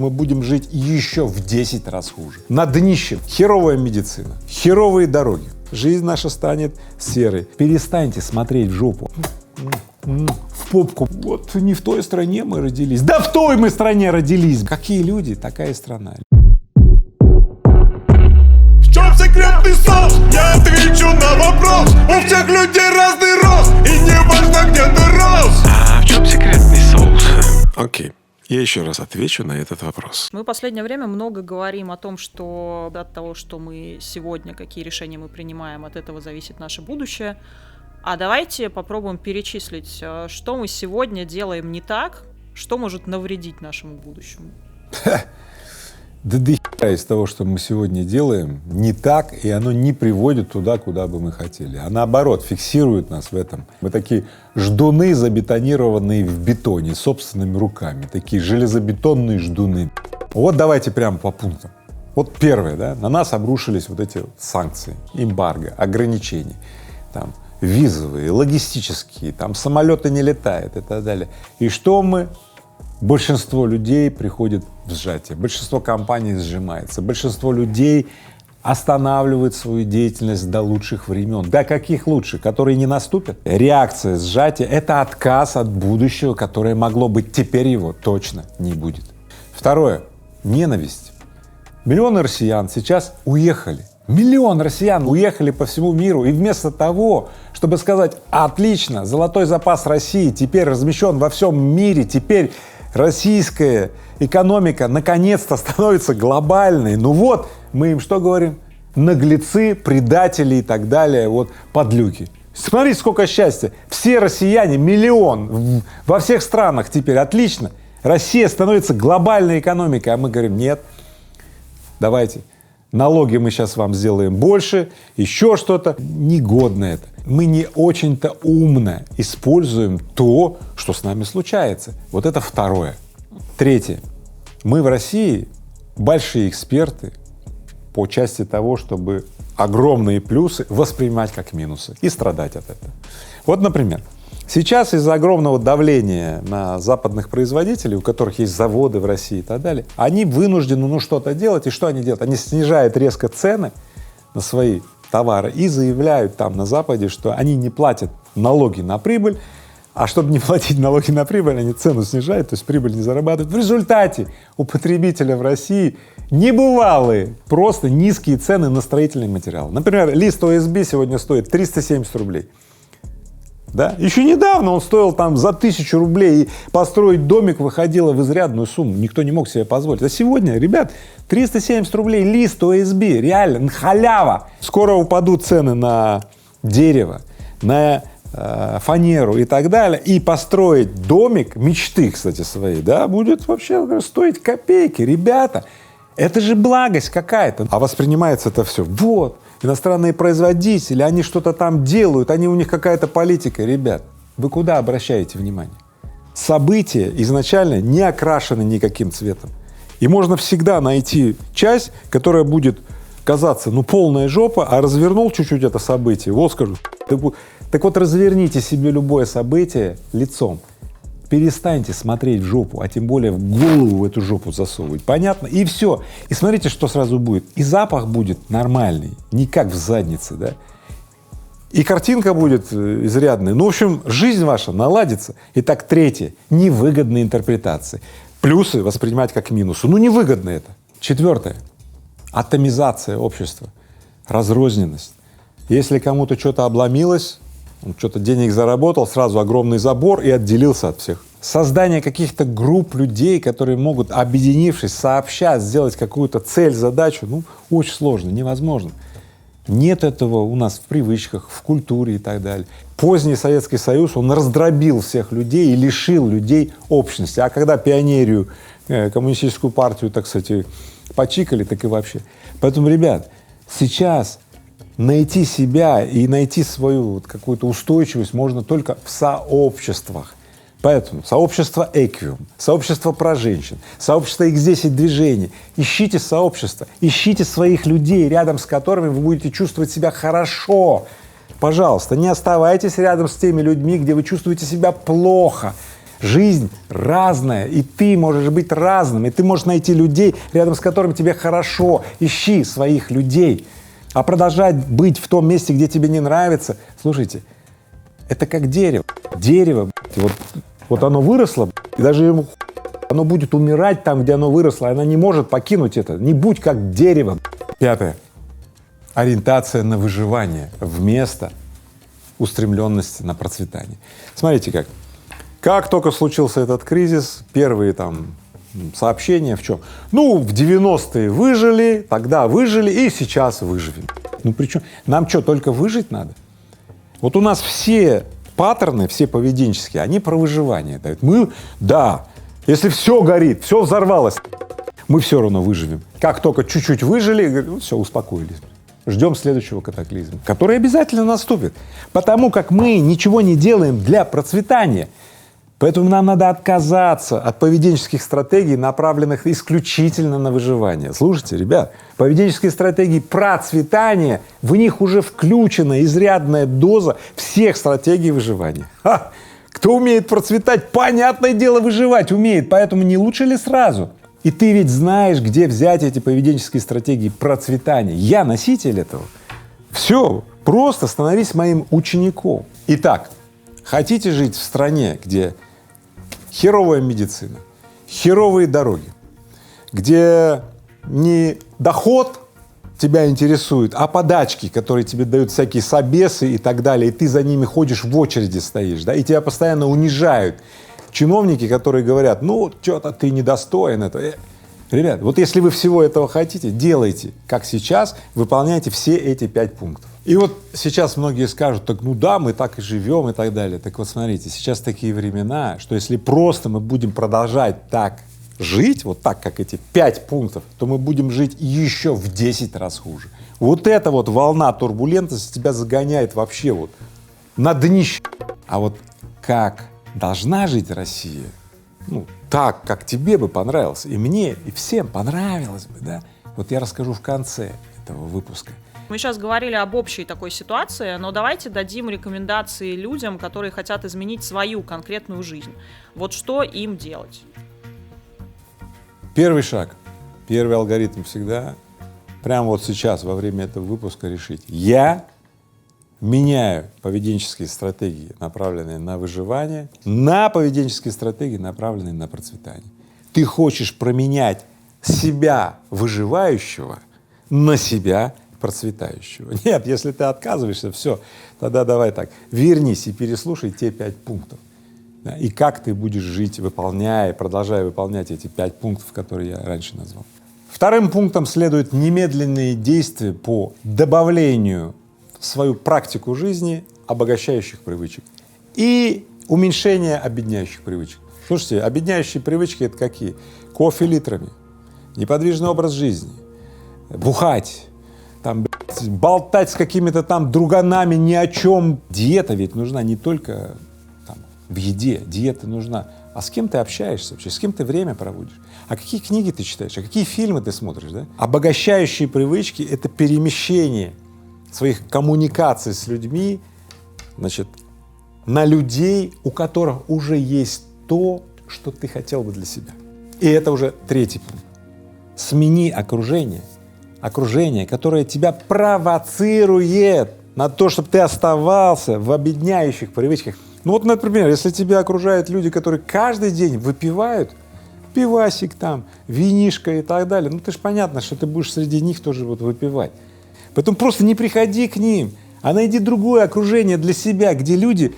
мы будем жить еще в 10 раз хуже. На днище херовая медицина, херовые дороги. Жизнь наша станет серой. Перестаньте смотреть в жопу, в попку. Вот не в той стране мы родились. Да в той мы стране родились. Какие люди, такая страна. В чем секретный соус? Я отвечу на вопрос. У всех людей разный рост, и не важно, где ты рос. А в чем секретный соус? Окей. Я еще раз отвечу на этот вопрос. Мы в последнее время много говорим о том, что от того, что мы сегодня, какие решения мы принимаем, от этого зависит наше будущее. А давайте попробуем перечислить, что мы сегодня делаем не так, что может навредить нашему будущему. Да дохера из того, что мы сегодня делаем, не так, и оно не приводит туда, куда бы мы хотели, а наоборот фиксирует нас в этом. Мы такие ждуны, забетонированные в бетоне собственными руками, такие железобетонные ждуны. Вот давайте прямо по пунктам. Вот первое, да, на нас обрушились вот эти санкции, эмбарго, ограничения, там, визовые, логистические, там самолеты не летают и так далее. И что мы? Большинство людей приходит в сжатие, большинство компаний сжимается, большинство людей останавливает свою деятельность до лучших времен. До каких лучших? Которые не наступят? Реакция сжатия — это отказ от будущего, которое могло быть, теперь его точно не будет. Второе — ненависть. Миллионы россиян сейчас уехали. Миллион россиян уехали по всему миру, и вместо того, чтобы сказать: отлично, золотой запас России теперь размещен во всем мире, теперь российская экономика наконец-то становится глобальной. Ну вот, мы им что говорим? Наглецы, предатели и так далее, вот подлюки. Смотрите, сколько счастья. Все россияне, миллион, во всех странах теперь, отлично. Россия становится глобальной экономикой, а мы говорим: нет, давайте. Налоги мы сейчас вам сделаем больше, еще что-то. Негодно это. Мы не очень-то умно используем то, что с нами случается. Вот это второе. Третье. Мы в России большие эксперты по части того, чтобы огромные плюсы воспринимать как минусы и страдать от этого. Вот, например, сейчас из-за огромного давления на западных производителей, у которых есть заводы в России и так далее, они вынуждены что-то делать. И что они делают? Они снижают резко цены на свои товары и заявляют там на Западе, что они не платят налоги на прибыль, а чтобы не платить налоги на прибыль, они цену снижают, то есть прибыль не зарабатывают. В результате у потребителя в России небывалые, просто низкие цены на строительный материал. Например, лист ОСБ сегодня стоит 370 рублей. Да? Еще недавно он стоил там за 1000 рублей, и построить домик выходило в изрядную сумму, никто не мог себе позволить. А сегодня, ребят, 370 рублей лист ОСБ, реально, халява. Скоро упадут цены на дерево, на фанеру и так далее, и построить домик мечты, кстати, своей, да, будет вообще стоить копейки. Ребята, это же благость какая-то. А воспринимается это все: вот, иностранные производители, они что-то там делают, у них какая-то политика. Ребят, вы куда обращаете внимание? События изначально не окрашены никаким цветом. И можно всегда найти часть, которая будет казаться, полная жопа, а развернул чуть-чуть это событие, вот скажу. Так вот, разверните себе любое событие лицом. Перестаньте смотреть в жопу, а тем более в голову в эту жопу засовывать. Понятно? И все. И смотрите, что сразу будет. И запах будет нормальный, не как в заднице, да? И картинка будет изрядная. В общем, жизнь ваша наладится. Итак, третье. Невыгодные интерпретации. Плюсы воспринимать как минусы. Невыгодно это. Четвертое. Атомизация общества. Разрозненность. Если кому-то что-то обломилось, он что-то денег заработал, сразу огромный забор и отделился от всех. Создание каких-то групп людей, которые могут, объединившись, сообща сделать какую-то цель, задачу, очень сложно, невозможно. Нет этого у нас в привычках, в культуре и так далее. Поздний Советский Союз, он раздробил всех людей и лишил людей общности. А когда пионерию, коммунистическую партию, так сказать, почикали, так и вообще. Поэтому, ребят, сейчас найти себя и найти свою какую-то устойчивость можно только в сообществах. Поэтому сообщество Эквиум, сообщество про женщин, сообщество X10 движений. Ищите сообщество, ищите своих людей, рядом с которыми вы будете чувствовать себя хорошо. Пожалуйста, не оставайтесь рядом с теми людьми, где вы чувствуете себя плохо. Жизнь разная, и ты можешь быть разным, и ты можешь найти людей, рядом с которыми тебе хорошо. Ищи своих людей. А продолжать быть в том месте, где тебе не нравится, слушайте, это как дерево. Дерево, вот оно выросло, и даже оно будет умирать там, где оно выросло, оно не может покинуть это. Не будь как дерево. Пятое. Ориентация на выживание вместо устремленности на процветание. Смотрите как. Как только случился этот кризис, первые там сообщения в чем? Ну, в 90-е выжили, тогда выжили и сейчас выживем. Ну причем, нам что, только выжить надо? Вот у нас все паттерны, все поведенческие, они про выживание дают. Мы, да, если все горит, все взорвалось, мы все равно выживем. Как только чуть-чуть выжили, ну, все, успокоились. Ждем следующего катаклизма, который обязательно наступит, потому как мы ничего не делаем для процветания. Поэтому нам надо отказаться от поведенческих стратегий, направленных исключительно на выживание. Слушайте, ребят, поведенческие стратегии процветания, в них уже включена изрядная доза всех стратегий выживания. Ха! Кто умеет процветать, понятное дело, выживать умеет, поэтому не лучше ли сразу? И ты ведь знаешь, где взять эти поведенческие стратегии процветания. Я носитель этого. Все, просто становись моим учеником. Итак, хотите жить в стране, где херовая медицина, херовые дороги, где не доход тебя интересует, а подачки, которые тебе дают всякие собесы и так далее, и ты за ними ходишь, в очереди стоишь, да, и тебя постоянно унижают чиновники, которые говорят, ну, что-то ты недостоин этого. Ребят, вот если вы всего этого хотите, делайте, как сейчас, выполняйте все эти 5 пунктов. И вот сейчас многие скажут, так ну да, мы так и живем и так далее. Так вот смотрите, сейчас такие времена, что если просто мы будем продолжать так жить, вот так, как эти 5 пунктов, то мы будем жить еще в 10 раз хуже. Вот эта вот волна турбулентности тебя загоняет вообще вот на днище. А вот как должна жить Россия, ну, так, как тебе бы понравилось, и мне, и всем понравилось бы, да, вот я расскажу в конце этого выпуска. Мы сейчас говорили об общей такой ситуации, но давайте дадим рекомендации людям, которые хотят изменить свою конкретную жизнь. Вот что им делать? Первый шаг, первый алгоритм всегда, прямо вот сейчас, во время этого выпуска решить. Я меняю поведенческие стратегии, направленные на выживание, на поведенческие стратегии, направленные на процветание. Ты хочешь променять себя выживающего на себя процветающего. Нет, если ты отказываешься, все, тогда давай так, вернись и переслушай те 5 пунктов. Да, и как ты будешь жить, выполняя, продолжая выполнять эти 5 пунктов, которые я раньше назвал. Вторым пунктом следуют немедленные действия по добавлению в свою практику жизни обогащающих привычек и уменьшение обедняющих привычек. Слушайте, обедняющие привычки — это какие? Кофе литрами, неподвижный образ жизни, бухать, там, болтать с какими-то там друганами ни о чем. Диета ведь нужна не только там, в еде, диета нужна, а с кем ты общаешься вообще, с кем ты время проводишь, а какие книги ты читаешь, а какие фильмы ты смотришь, да? Обогащающие привычки — это перемещение своих коммуникаций с людьми, значит, на людей, у которых уже есть то, что ты хотел бы для себя. И это уже третий пункт. Смени окружение, которое тебя провоцирует на то, чтобы ты оставался в обедняющих привычках. Ну вот, например, если тебя окружают люди, которые каждый день выпивают, пивасик там, винишко и так далее, ну ты ж понятно, что ты будешь среди них тоже вот выпивать. Поэтому просто не приходи к ним, а найди другое окружение для себя, где люди,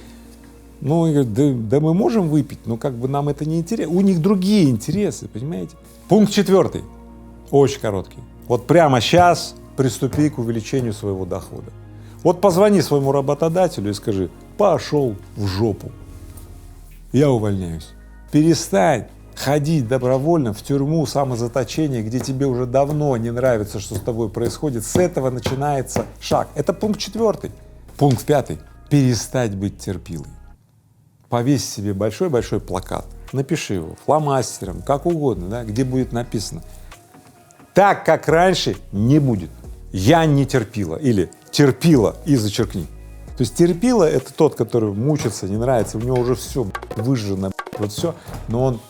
ну, говорят, да мы можем выпить, но как бы нам это не интересно. У них другие интересы, понимаете? Пункт 4, очень короткий. Вот прямо сейчас приступи к увеличению своего дохода. Вот позвони своему работодателю и скажи: пошел в жопу, я увольняюсь. Перестань ходить добровольно в тюрьму, самозаточение, где тебе уже давно не нравится, что с тобой происходит. С этого начинается шаг. Это пункт 4. Пункт 5. Перестать быть терпилой. Повесь себе большой-большой плакат, напиши его фломастером, как угодно, да, где будет написано: так, как раньше, не будет. Я не терпила. Или терпила и зачеркни. То есть терпила — это тот, который мучится, не нравится, у него уже все выжжено, вот все, но он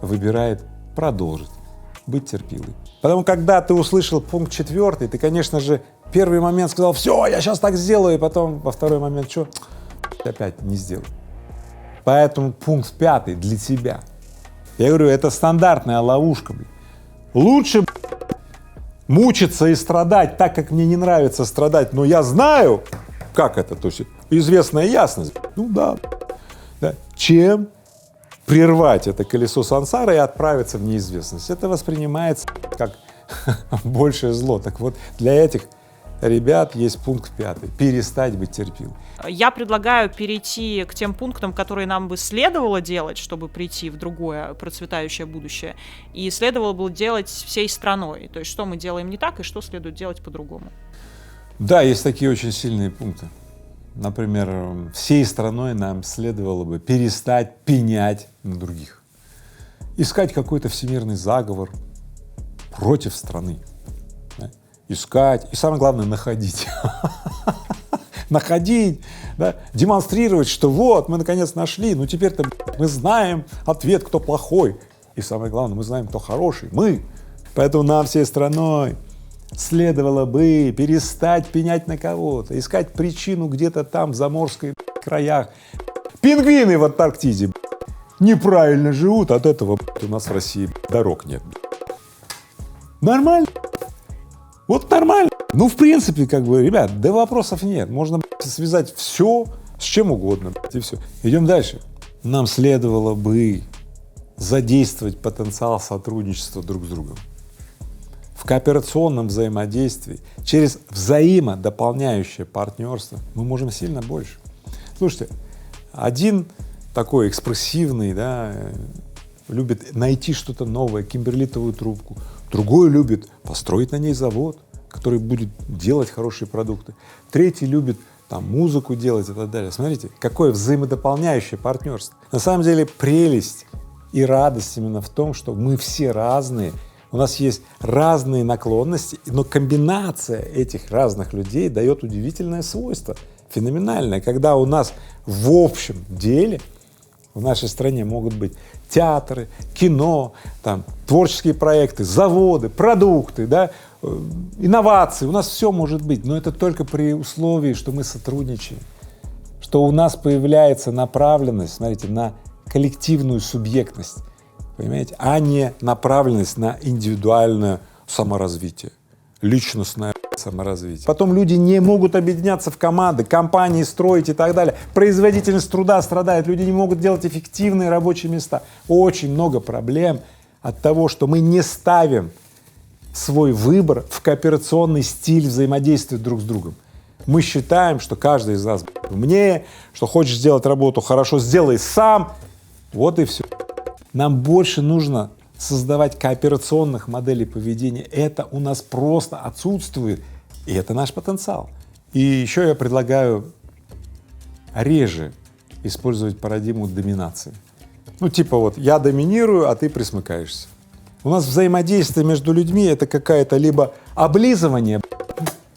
выбирает продолжить быть терпилой. Потому когда ты услышал пункт 4, ты, конечно же, первый момент сказал: все, я сейчас так сделаю, и потом во второй момент: что, опять не сделал. Поэтому пункт 5 для тебя. Я говорю, это стандартная ловушка. Лучше мучиться и страдать так, как мне не нравится страдать, но я знаю, как это, то есть известная ясность, ну да, чем прервать это колесо сансары и отправиться в неизвестность. Это воспринимается как большее зло. Так вот, для этих ребят есть пункт 5 — перестать быть терпилой. Я предлагаю перейти к тем пунктам, которые нам бы следовало делать, чтобы прийти в другое процветающее будущее, и следовало бы делать всей страной. То есть что мы делаем не так и что следует делать по-другому. Да, есть такие очень сильные пункты. Например, всей страной нам следовало бы перестать пенять на других, искать какой-то всемирный заговор против страны, да? Искать и, самое главное, находить, находить, да? Демонстрировать, что вот мы наконец нашли, ну теперь-то мы знаем ответ, кто плохой, и самое главное, мы знаем, кто хороший, мы. Поэтому нам всей страной следовало бы перестать пенять на кого-то, искать причину где-то там в заморских краях. Пингвины в Антарктиде неправильно живут, от этого у нас в России дорог нет. Нормально. Вот нормально. Ну, в принципе, как бы, ребят, да вопросов нет. Можно связать все с чем угодно, и все. Идем дальше. Нам следовало бы задействовать потенциал сотрудничества друг с другом. В кооперационном взаимодействии, через взаимодополняющее партнерство мы можем сильно больше. Слушайте, один такой экспрессивный, да, любит найти что-то новое, кимберлитовую трубку, другой любит построить на ней завод, который будет делать хорошие продукты, третий любит там музыку делать и так далее. Смотрите, какое взаимодополняющее партнерство. На самом деле прелесть и радость именно в том, что мы все разные, у нас есть разные наклонности, но комбинация этих разных людей дает удивительное свойство, феноменальное, когда у нас в общем деле в нашей стране могут быть театры, кино, там, творческие проекты, заводы, продукты, да, инновации, у нас все может быть, но это только при условии, что мы сотрудничаем, что у нас появляется направленность, смотрите, на коллективную субъектность, понимаете, а не направленность на индивидуальное саморазвитие, личностное саморазвитие. Потом люди не могут объединяться в команды, компании строить и так далее. Производительность труда страдает, люди не могут делать эффективные рабочие места. Очень много проблем от того, что мы не ставим свой выбор в кооперационный стиль взаимодействия друг с другом. Мы считаем, что каждый из нас умнее, что хочешь сделать работу хорошо, сделай сам, вот и все. Нам больше нужно создавать кооперационных моделей поведения. Это у нас просто отсутствует, и это наш потенциал. И еще я предлагаю реже использовать парадигму доминации. Ну, типа вот я доминирую, а ты присмыкаешься. У нас взаимодействие между людьми — это какая-то либо облизывание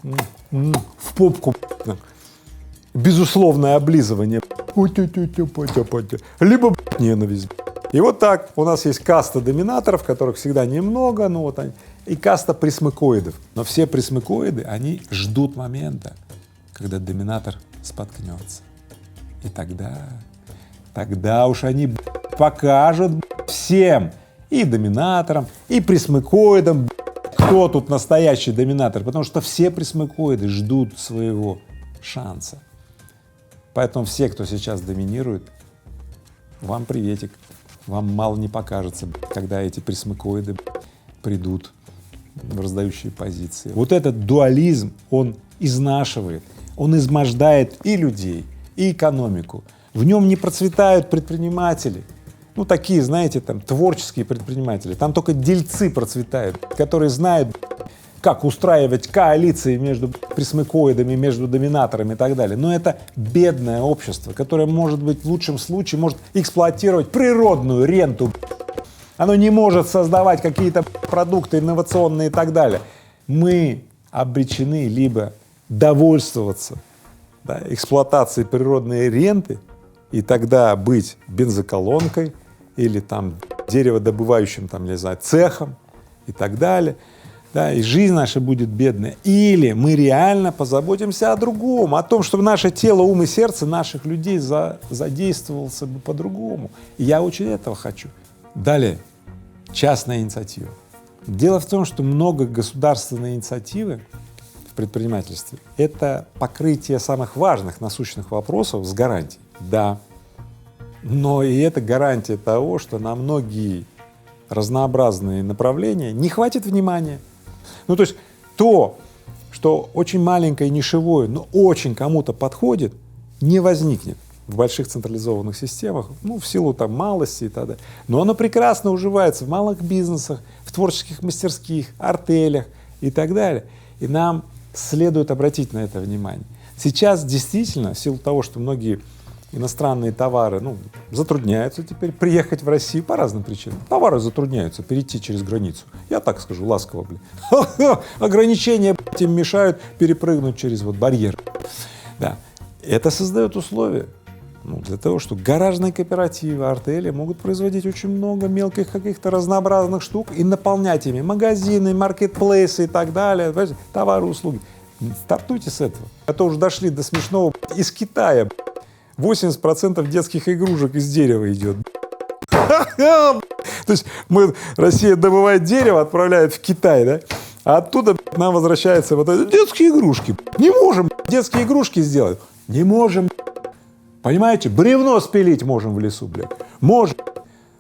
в попку, безусловное облизывание, либо ненависть. И вот так у нас есть каста доминаторов, которых всегда немного, ну вот они, и каста присмыкоидов. Но все присмыкоиды, они ждут момента, когда доминатор споткнется. И тогда уж они покажут всем, и доминаторам, и присмыкоидам, кто тут настоящий доминатор, потому что все присмыкоиды ждут своего шанса. Поэтому все, кто сейчас доминирует, вам приветик. Вам мало не покажется, когда эти присмыкоиды придут в раздающие позиции. Вот этот дуализм, он изнашивает, он измождает и людей, и экономику. В нем не процветают предприниматели, ну такие, знаете, там творческие предприниматели, там только дельцы процветают, которые знают, как устраивать коалиции между присмыкоидами, между доминаторами и так далее. Но это бедное общество, которое, может быть, в лучшем случае может эксплуатировать природную ренту. Оно не может создавать какие-то продукты инновационные и так далее. Мы обречены либо довольствоваться, да, эксплуатацией природной ренты, и тогда быть бензоколонкой или там дереводобывающим, там, не знаю, цехом и так далее, да, и жизнь наша будет бедная. Или мы реально позаботимся о другом, о том, чтобы наше тело, ум и сердце наших людей задействовался бы по-другому. И я очень этого хочу. Далее, частная инициатива. Дело в том, что много государственной инициативы в предпринимательстве — это покрытие самых важных насущных вопросов с гарантией. Да, но и это гарантия того, что на многие разнообразные направления не хватит внимания. Ну, то есть то, что очень маленькое, нишевое, но очень кому-то подходит, не возникнет в больших централизованных системах, ну, в силу там малости и так далее. Но оно прекрасно уживается в малых бизнесах, в творческих мастерских, артелях и так далее. И нам следует обратить на это внимание. Сейчас действительно, в силу того, что многие иностранные товары, ну, затрудняются теперь приехать в Россию по разным причинам. Товары затрудняются перейти через границу. Я так скажу, ласково, ограничения им мешают перепрыгнуть через вот барьер. Да. Это создает условия, ну, для того, что гаражные кооперативы, артели могут производить очень много мелких каких-то разнообразных штук и наполнять ими магазины, маркетплейсы и так далее, товары, услуги. Стартуйте с этого. А то уже дошли до смешного. Из Китая 80% детских игрушек из дерева идет. То есть Россия добывает дерево, отправляет в Китай, да? А оттуда нам возвращаются вот эти детские игрушки. Не можем детские игрушки сделать. Не можем. Понимаете? Бревно спилить можем в лесу, блядь. Можем.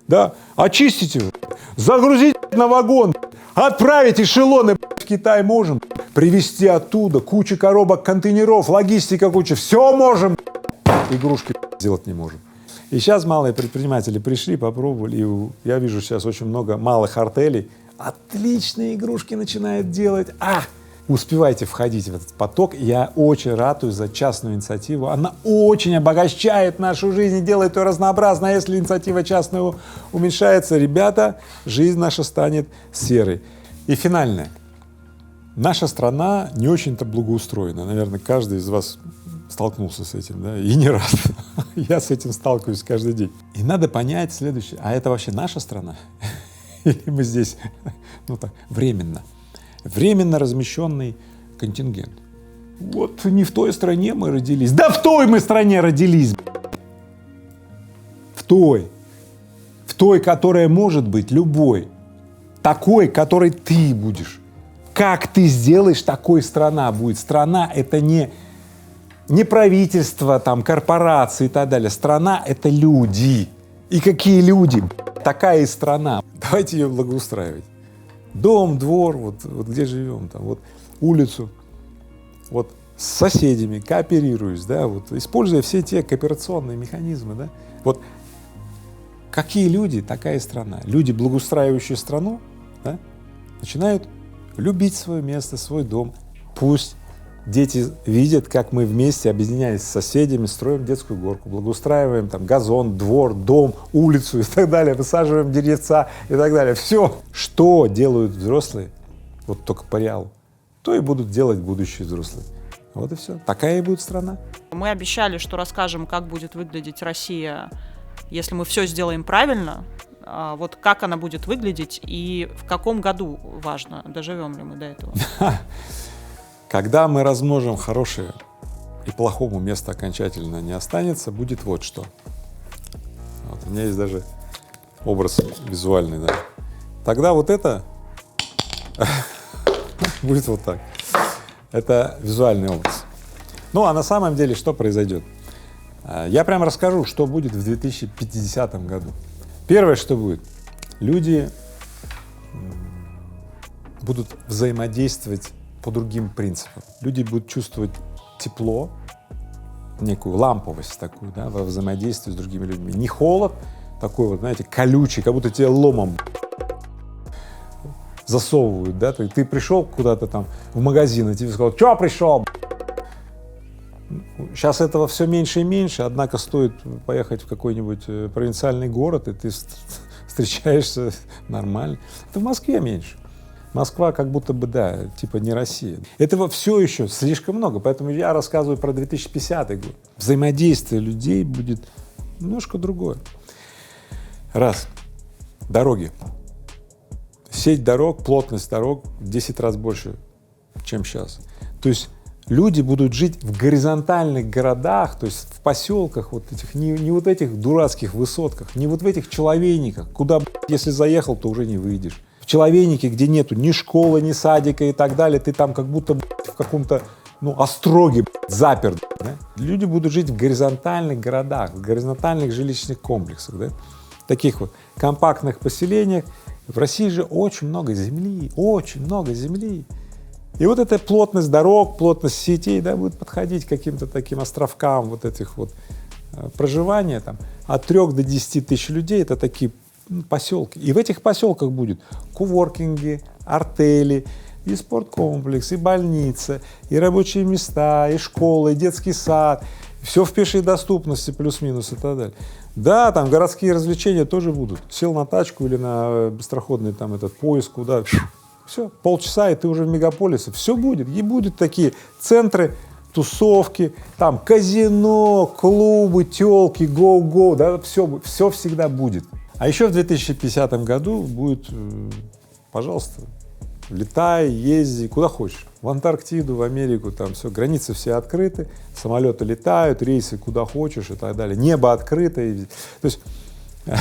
Да? Очистить его. Загрузить на вагон. Отправить эшелоны в Китай можем. Привезти оттуда кучу коробок, контейнеров, логистика куча. Все можем. Игрушки сделать не можем. И сейчас малые предприниматели пришли, попробовали, и я вижу сейчас очень много малых артелей, отличные игрушки начинают делать. Успевайте входить в этот поток. Я очень ратую за частную инициативу. Она очень обогащает нашу жизнь и делает ее разнообразной. А если инициатива частная уменьшается, ребята, жизнь наша станет серой. И финальное. Наша страна не очень-то благоустроена. Наверное, каждый из вас столкнулся с этим, да, и не раз. Я с этим сталкиваюсь каждый день. И надо понять следующее: а это вообще наша страна? Или мы здесь, ну так, временно размещенный контингент? Вот не в той стране мы родились. Да в той мы стране родились. В той, которая может быть любой. Такой, которой ты будешь. Как ты сделаешь, такой страна будет. Страна — это не правительство, там, корпорации и так далее. Страна — это люди. И какие люди? Такая и страна. Давайте ее благоустраивать. Дом, двор, вот где живем, там, вот улицу, вот с соседями кооперируюсь, да, вот, используя все те кооперационные механизмы, да. Вот какие люди, такая и страна. Люди, благоустраивающие страну, да, начинают любить свое место, свой дом. Пусть дети видят, как мы вместе, объединяясь с соседями, строим детскую горку, благоустраиваем там газон, двор, дом, улицу и так далее, высаживаем деревца и так далее. Все, что делают взрослые, вот только по реалу, то и будут делать будущие взрослые. Вот и все. Такая и будет страна. Мы обещали, что расскажем, как будет выглядеть Россия, если мы все сделаем правильно. Вот как она будет выглядеть и в каком году, важно, доживем ли мы до этого. Когда мы размножим хорошее и плохому места окончательно не останется, будет вот что. Вот, у меня есть даже образ визуальный, да. Тогда вот это будет вот так. Это визуальный образ. Ну, а на самом деле что произойдет? Я прямо расскажу, что будет в 2050 году. Первое, что будет, люди будут взаимодействовать по другим принципам. Люди будут чувствовать тепло, некую ламповость такую, да, во взаимодействии с другими людьми. Не холод такой вот, знаете, колючий, как будто тебе ломом засовывают, да, ты пришел куда-то там в магазин, и тебе сказал: «Чё пришел?» Сейчас этого все меньше и меньше, однако стоит поехать в какой-нибудь провинциальный город, и ты встречаешься нормально. Это в Москве меньше. Москва как будто бы, да, типа не Россия. Этого все еще слишком много, поэтому я рассказываю про 2050 год. Взаимодействие людей будет немножко другое. Раз. Дороги. Сеть дорог, плотность дорог в 10 раз больше, чем сейчас. То есть люди будут жить в горизонтальных городах, то есть в поселках вот этих, не вот этих дурацких высотках, не вот в этих человейниках, куда, если заехал, то уже не выйдешь. В человейнике, где нету ни школы, ни садика и так далее, ты там как будто в каком-то, остроге заперт. Да? Люди будут жить в горизонтальных городах, в горизонтальных жилищных комплексах, да? Таких вот компактных поселениях. В России же очень много земли, очень много земли. И вот эта плотность дорог, плотность сетей, да, будет подходить к каким-то таким островкам вот этих вот проживания, там, от 3 до 10 тысяч людей, это такие поселки. И в этих поселках будет коворкинги, артели, и спорткомплекс, и больница, и рабочие места, и школа, и детский сад, все в пешей доступности плюс-минус и так далее. Да, там городские развлечения тоже будут. Сел на тачку или на быстроходный там этот поезд, куда, все, полчаса, и ты уже в мегаполисе, все будет. И будут такие центры, тусовки, там казино, клубы, телки, гоу-гоу, да, все всегда будет. А еще в 2050 году будет, пожалуйста, летай, езди, куда хочешь. В Антарктиду, в Америку, там все, границы все открыты, самолеты летают, рейсы куда хочешь и так далее. Небо открыто. То есть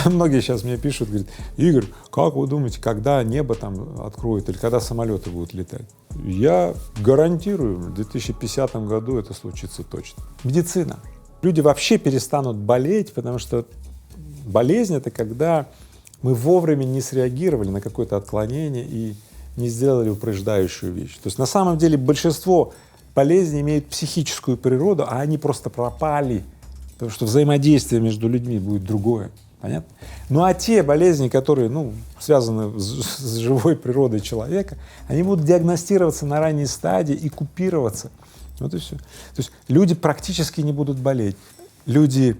многие сейчас мне пишут, говорят: Игорь, как вы думаете, когда небо там откроют или когда самолеты будут летать? Я гарантирую, в 2050 году это случится точно. Медицина. Люди вообще перестанут болеть, потому что болезнь — это когда мы вовремя не среагировали на какое-то отклонение и не сделали упреждающую вещь. То есть на самом деле большинство болезней имеют психическую природу, а они просто пропали, потому что взаимодействие между людьми будет другое. Понятно? Ну а те болезни, которые связаны с живой природой человека, они будут диагностироваться на ранней стадии и купироваться. Вот и все. То есть люди практически не будут болеть. Люди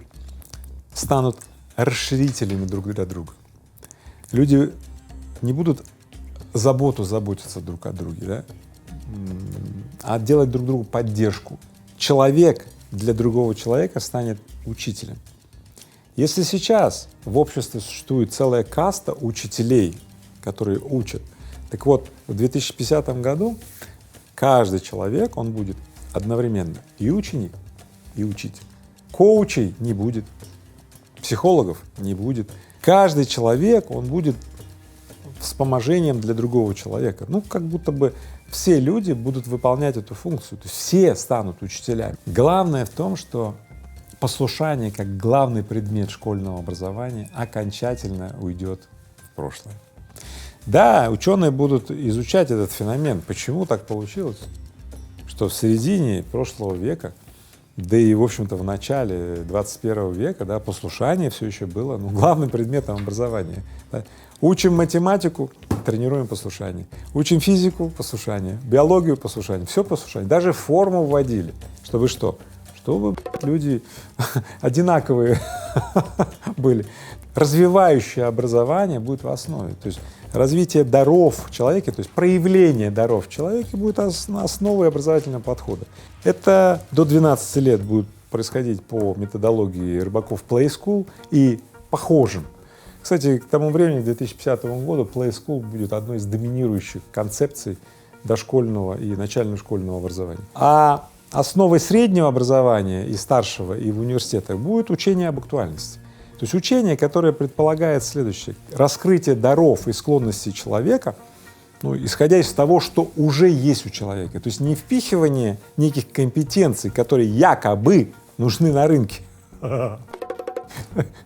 станут расширителями друг для друга. Люди не будут заботиться друг о друге, да? А делать друг другу поддержку. Человек для другого человека станет учителем. Если сейчас в обществе существует целая каста учителей, которые учат, так вот, в 2050 году каждый человек, он будет одновременно и ученик, и учитель. Коучей не будет, психологов не будет. Каждый человек, он будет вспоможением для другого человека. Как будто бы все люди будут выполнять эту функцию, то есть все станут учителями. Главное в том, что послушание как главный предмет школьного образования окончательно уйдет в прошлое. Да, ученые будут изучать этот феномен. Почему так получилось, что в середине прошлого века, да и, в общем-то, в начале 21 века, да, послушание все еще было главным предметом образования. Да. Учим математику, тренируем послушание. Учим физику — послушание, биологию — послушание, все послушание. Даже форму вводили, чтобы что? Чтобы люди одинаковые были. Развивающее образование будет в основе. То есть развитие даров в человеке, то есть проявление даров в человеке будет основой образовательного подхода. Это до 12 лет будет происходить по методологии Рыбаков Play School и похожим. Кстати, к тому времени, к 2050 году, Play School будет одной из доминирующих концепций дошкольного и начально-школьного образования. А основой среднего образования и старшего, и в университетах будет учение об актуальности. То есть учение, которое предполагает следующее: раскрытие даров и склонностей человека, исходя из того, что уже есть у человека. То есть не впихивание неких компетенций, которые якобы нужны на рынке.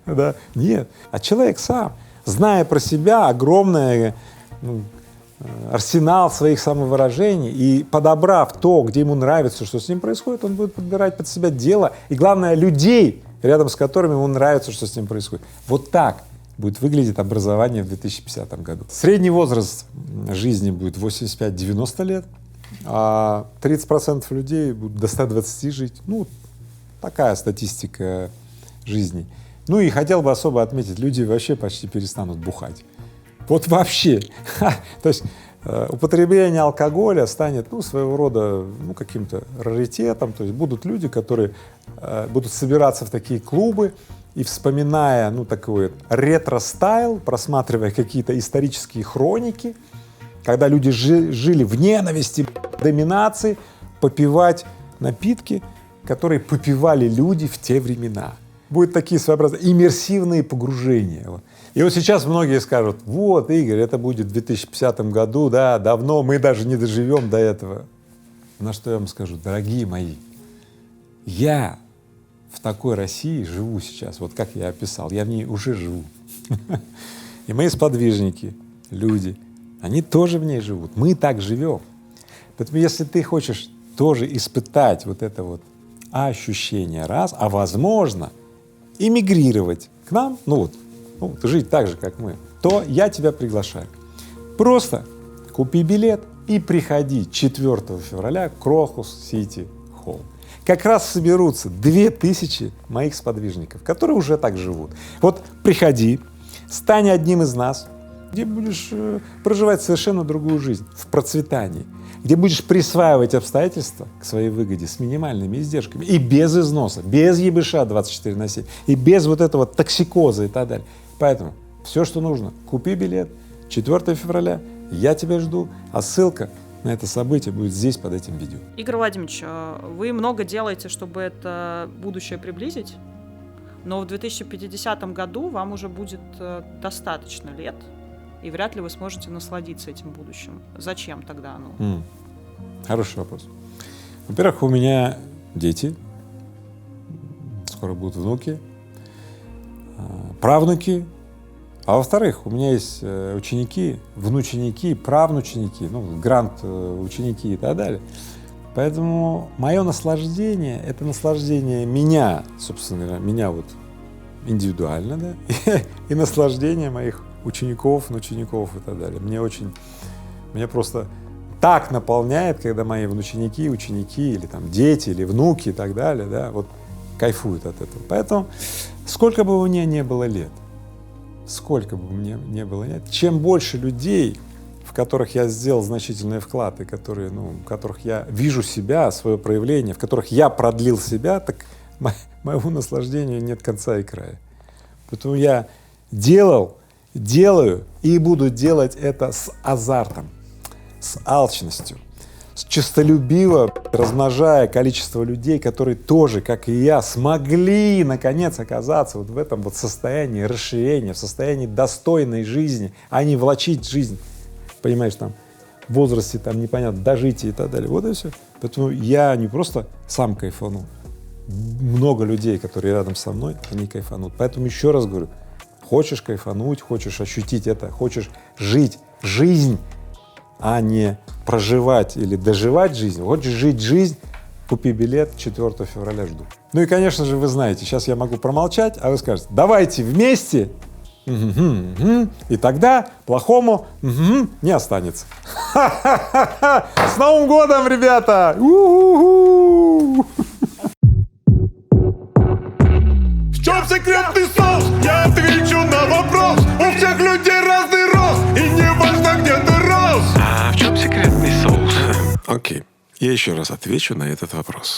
Да? Нет. А человек сам, зная про себя огромный арсенал своих самовыражений и подобрав то, где ему нравится, что с ним происходит, он будет подбирать под себя дело и, главное, людей, рядом с которыми ему нравится, что с ним происходит. Вот так будет выглядеть образование в 2050 году. Средний возраст жизни будет 85-90 лет, а 30% людей будут до 120 жить. Такая статистика жизни. И хотел бы особо отметить, люди вообще почти перестанут бухать. Вот вообще. То есть употребление алкоголя станет, своего рода, каким-то раритетом. То есть будут люди, которые будут собираться в такие клубы и вспоминая, ну, такой ретро-стайл, просматривая какие-то исторические хроники, когда люди жили в ненависти, доминации, попивать напитки, которые попивали люди в те времена. Будут такие своеобразные иммерсивные погружения. Вот. И вот сейчас многие скажут: вот, Игорь, это будет в 2050 году, да, давно, мы даже не доживем до этого. На что я вам скажу: дорогие мои, я в такой России живу сейчас, вот как я описал, я в ней уже живу. И мои сподвижники, люди, они тоже в ней живут, мы так живем. Поэтому если ты хочешь тоже испытать вот это вот ощущение раз, а возможно эмигрировать к нам, ну, жить так же, как мы, то я тебя приглашаю. Просто купи билет и приходи 4 февраля в Крокус Сити Холл. Как раз соберутся 2000 моих сподвижников, которые уже так живут. Вот приходи, стань одним из нас, где будешь проживать совершенно другую жизнь, в процветании, где будешь присваивать обстоятельства к своей выгоде с минимальными издержками и без износа, без ебыша 24/7, и без вот этого токсикоза и так далее. Поэтому все, что нужно, купи билет, 4 февраля, я тебя жду, а ссылка на это событие будет здесь, под этим видео. Игорь Владимирович, вы много делаете, чтобы это будущее приблизить, но в 2050 году вам уже будет достаточно лет, и вряд ли вы сможете насладиться этим будущим. Зачем тогда оно? Хороший вопрос. Во-первых, у меня дети, скоро будут внуки, правнуки, а во-вторых, у меня есть ученики, внученики, правнученики, ну, грант-ученики и так далее. Поэтому мое наслаждение — это наслаждение меня, собственно говоря, меня вот индивидуально, да, и наслаждение моих учеников, внучеников и так далее. Меня просто так наполняет, когда мои внученики, ученики или там дети, или внуки и так далее, да, вот кайфуют от этого. Поэтому сколько бы мне не было лет, чем больше людей, в которых я сделал значительный вклад, и которые, в которых я вижу себя, свое проявление, в которых я продлил себя, так моему наслаждению нет конца и края. Поэтому я делаю и буду делать это с азартом, с алчностью, честолюбиво размножая количество людей, которые тоже, как и я, смогли наконец оказаться вот в этом вот состоянии расширения, в состоянии достойной жизни, а не влачить жизнь, понимаешь, там, в возрасте, там, непонятно, дожития и так далее. Вот и все. Поэтому я не просто сам кайфану, много людей, которые рядом со мной, они кайфанут. Поэтому еще раз говорю, хочешь кайфануть, хочешь ощутить это, хочешь жить жизнь, а не проживать или доживать жизнь, хочешь жить жизнь, купи билет, 4 февраля жду. Ну и, конечно же, вы знаете, сейчас я могу промолчать, а вы скажете: давайте вместе, и тогда плохому не останется. С Новым годом, ребята! В чем секретный соус? Я отвечу на вопрос. У всех людей разный рост, и не важно, где ты рос. А в чем секретный соус? Окей, я еще раз отвечу на этот вопрос.